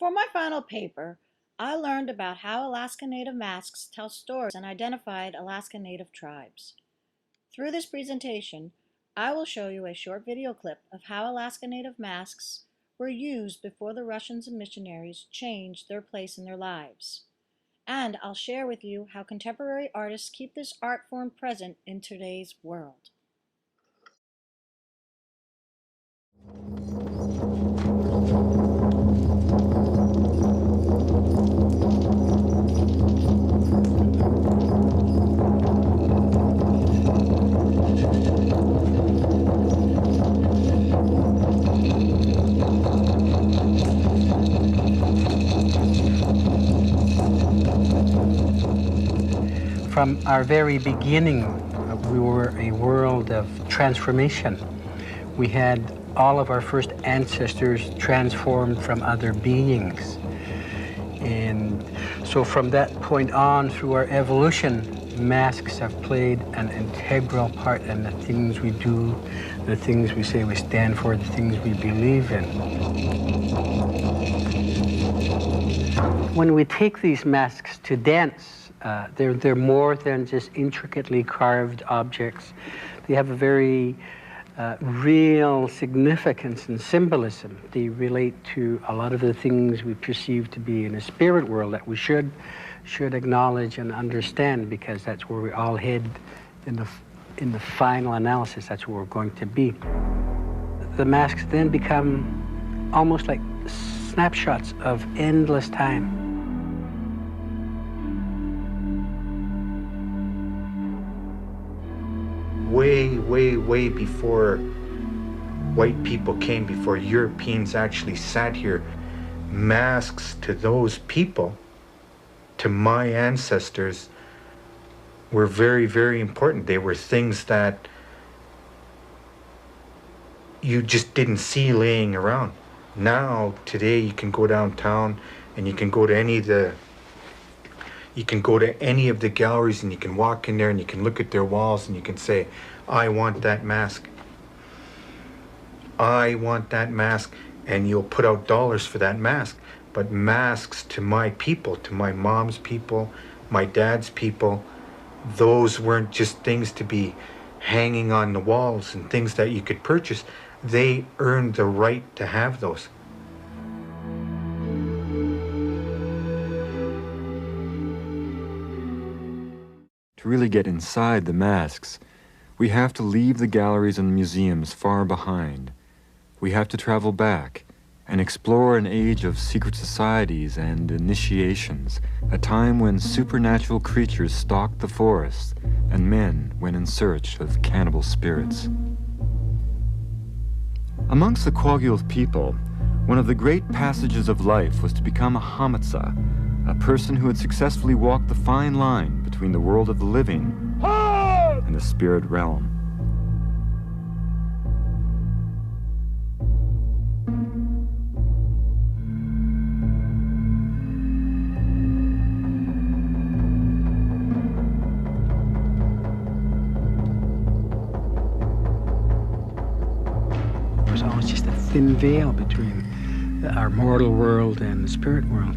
For my final paper, I learned about how Alaska Native masks tell stories and identified Alaska Native tribes. Through this presentation, I will show you a short video clip of how Alaska Native masks were used before the Russians and missionaries changed their place in their lives. And I'll share with you how contemporary artists keep this art form present in today's world. From our very beginning, we were a world of transformation. We had all of our first ancestors transformed from other beings. And so from that point on, through our evolution, masks have played an integral part in the things we do, the things we say we stand for, the things we believe in. When we take these masks to dance, they're more than just intricately carved objects. They have a very real significance and symbolism. They relate to a lot of the things we perceive to be in a spirit world that we should acknowledge and understand, because that's where we all head in the final analysis. That's where we're going to be. The masks then become almost like snapshots of endless time. Way before white people came, before Europeans actually sat here, masks to those people, to my ancestors, were very important. They were things that you just didn't see laying around. Now, today, you can go downtown and you can go to any of the galleries and you can walk in there and you can look at their walls and you can say, I want that mask. I want that mask. And you'll put out dollars for that mask. But masks to my people, to my mom's people, my dad's people, those weren't just things to be hanging on the walls and things that you could purchase. They earned the right to have those. To really get inside the masks, we have to leave the galleries and museums far behind. We have to travel back and explore an age of secret societies and initiations, a time when supernatural creatures stalked the forests and men went in search of cannibal spirits. Amongst the Kwagilth people, one of the great passages of life was to become a hamatsa, a person who had successfully walked the fine line between the world of the living and the spirit realm. There was always just a thin veil between our mortal world and the spirit world.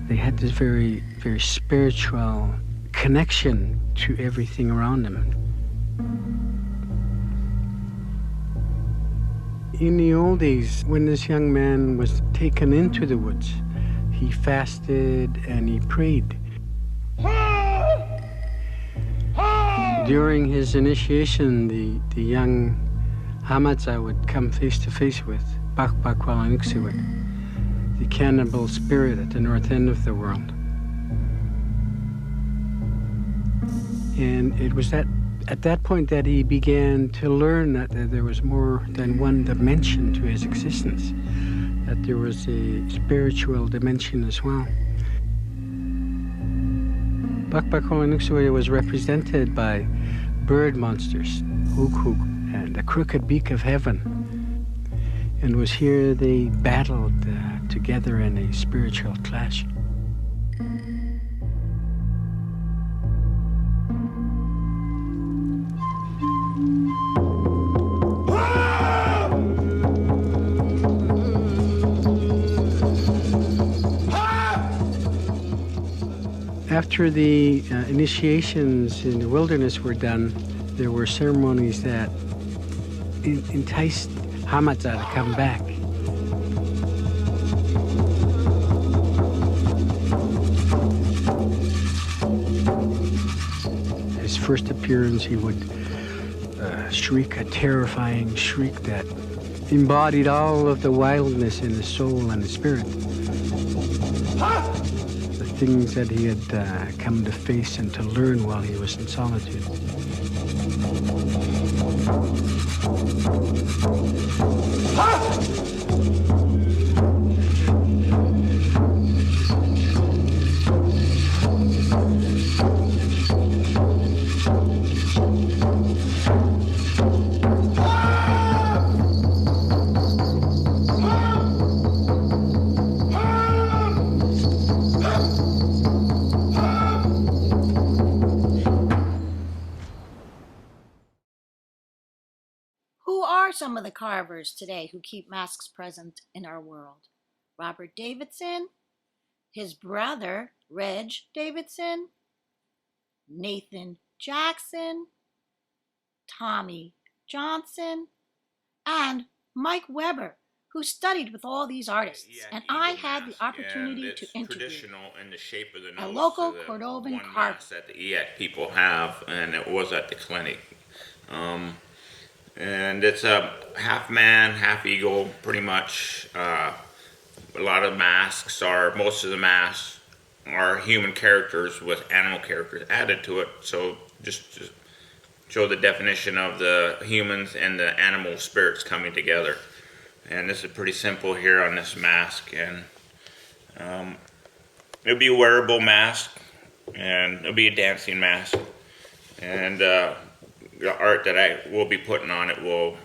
They had this very spiritual connection to everything around them. In the old days, when this young man was taken into the woods, he fasted and he prayed. During his initiation, the young hamatsa would come face to face with Bakbakwalanuksiwit, the cannibal spirit at the north end of the world. And it was at that point that he began to learn that there was more than one dimension to his existence, that there was a spiritual dimension as well. Bakbakwalanuksiwit was represented by bird monsters, Huk and the crooked beak of heaven. And it was here they battled together in a spiritual clash. After the initiations in the wilderness were done, there were ceremonies that enticed Hamza to come back. His first appearance, he would shriek a terrifying shriek that embodied all of the wildness in his soul and his spirit. The things that he had come to face and to learn while he was in solitude. Who are some of the carvers today who keep masks present in our world? Robert Davidson, his brother, Reg Davidson, Nathan Jackson, Tommy Johnson, and Mike Weber, who studied with all these artists. And I had the opportunity to interview traditional in the shape of the nose, a local so the Cordovan one carver mask that the EAC people have, and it was at the clinic. And it's a half man, half eagle, pretty much. A lot of masks most of the masks are human characters with animal characters added to it. So just to show the definition of the humans and the animal spirits coming together. And this is pretty simple here on this mask. And it'll be a wearable mask, and it'll be a dancing mask. And the art that I will be putting on it will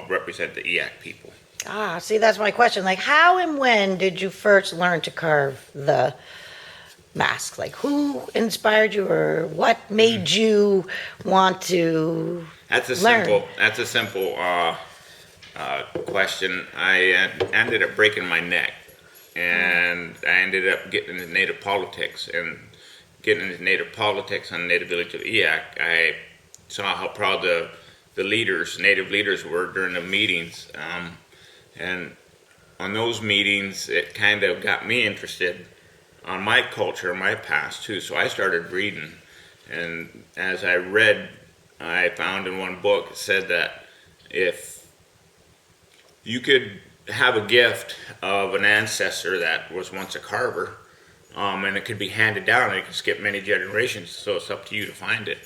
represent the EAC people. Ah, see, that's my question. Like, how and when did you first learn to carve the mask? Like, who inspired you, or what made you want to learn? That's a simple question. I ended up breaking my neck, and I ended up getting into native politics. And getting into native politics on the native village of EAC, I saw how proud the native leaders were during the meetings. And on those meetings, it kind of got me interested on my culture, my past too. So I started reading. And as I read, I found in one book, it said that if you could have a gift of an ancestor that was once a carver, and it could be handed down, and it could skip many generations, so it's up to you to find it.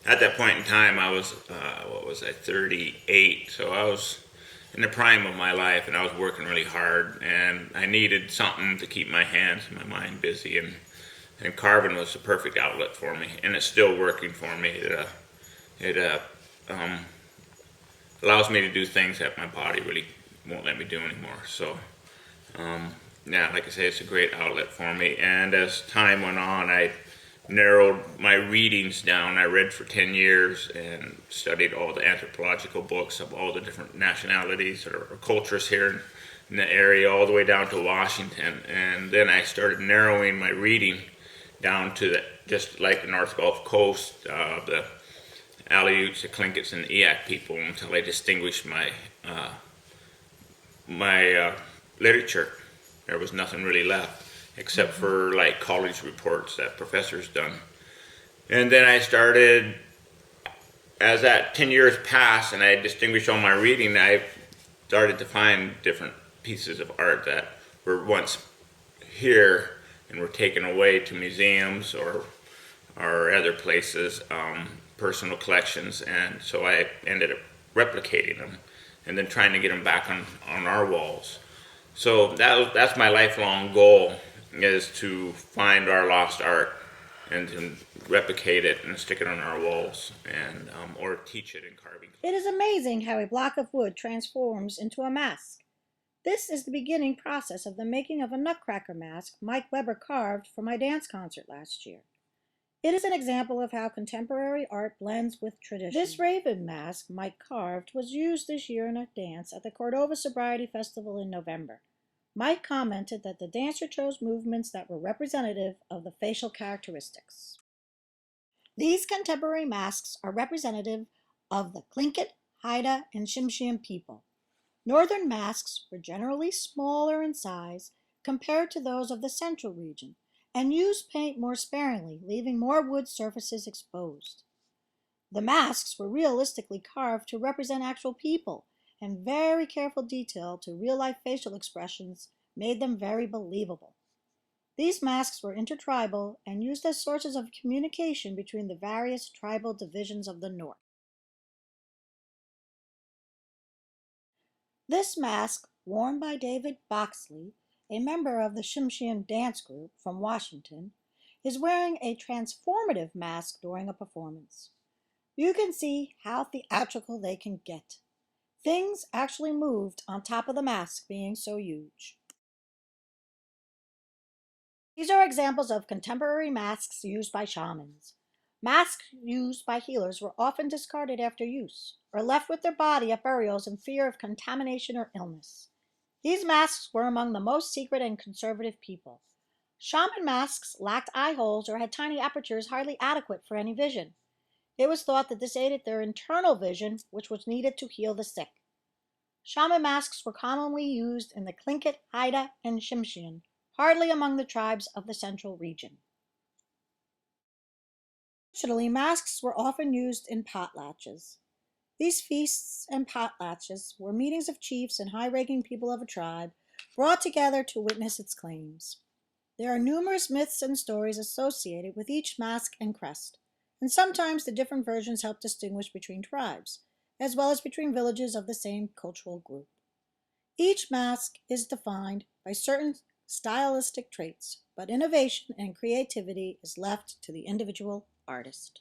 At that point in time, I was, 38, so I was in the prime of my life, and I was working really hard, and I needed something to keep my hands and my mind busy, and carving was the perfect outlet for me, and it's still working for me. It allows me to do things that my body really won't let me do anymore. So, yeah, like I say, it's a great outlet for me, and as time went on, I narrowed my readings down. I read for 10 years and studied all the anthropological books of all the different nationalities or cultures here in the area, all the way down to Washington. And then I started narrowing my reading down to just like the North Gulf Coast, the Aleuts, the Tlinkits, and the EAC people, until I distinguished my literature. There was nothing really left, except for like college reports that professors done. And then I started, as that 10 years passed and I distinguished all my reading, I started to find different pieces of art that were once here and were taken away to museums or other places, personal collections, and so I ended up replicating them and then trying to get them back on our walls. So that's my lifelong goal, is to find our lost art and to replicate it and stick it on our walls, and or teach it in carving. It is amazing how a block of wood transforms into a mask. This is the beginning process of the making of a nutcracker mask Mike Weber carved for my dance concert last year. It is an example of how contemporary art blends with tradition. This raven mask Mike carved was used this year in a dance at the Cordova Sobriety Festival in November. Mike commented that the dancer chose movements that were representative of the facial characteristics. These contemporary masks are representative of the Tlingit, Haida, and Tsimshian people. Northern masks were generally smaller in size compared to those of the central region, and used paint more sparingly, leaving more wood surfaces exposed. The masks were realistically carved to represent actual people, and very careful detail to real-life facial expressions made them very believable. These masks were intertribal and used as sources of communication between the various tribal divisions of the North. This mask, worn by David Boxley, a member of the Tsimshian dance group from Washington, is wearing a transformative mask during a performance. You can see how theatrical they can get. Things actually moved on top of the mask being so huge. These are examples of contemporary masks used by shamans. Masks used by healers were often discarded after use, or left with their body at burials in fear of contamination or illness. These masks were among the most secret and conservative people. Shaman masks lacked eye holes or had tiny apertures hardly adequate for any vision. It was thought that this aided their internal vision, which was needed to heal the sick. Shaman masks were commonly used in the Tlingit, Haida, and Tsimshian, hardly among the tribes of the central region. Traditionally, masks were often used in potlatches. These feasts and potlatches were meetings of chiefs and high-ranking people of a tribe brought together to witness its claims. There are numerous myths and stories associated with each mask and crest, and sometimes the different versions help distinguish between tribes, as well as between villages of the same cultural group. Each mask is defined by certain stylistic traits, but innovation and creativity is left to the individual artist.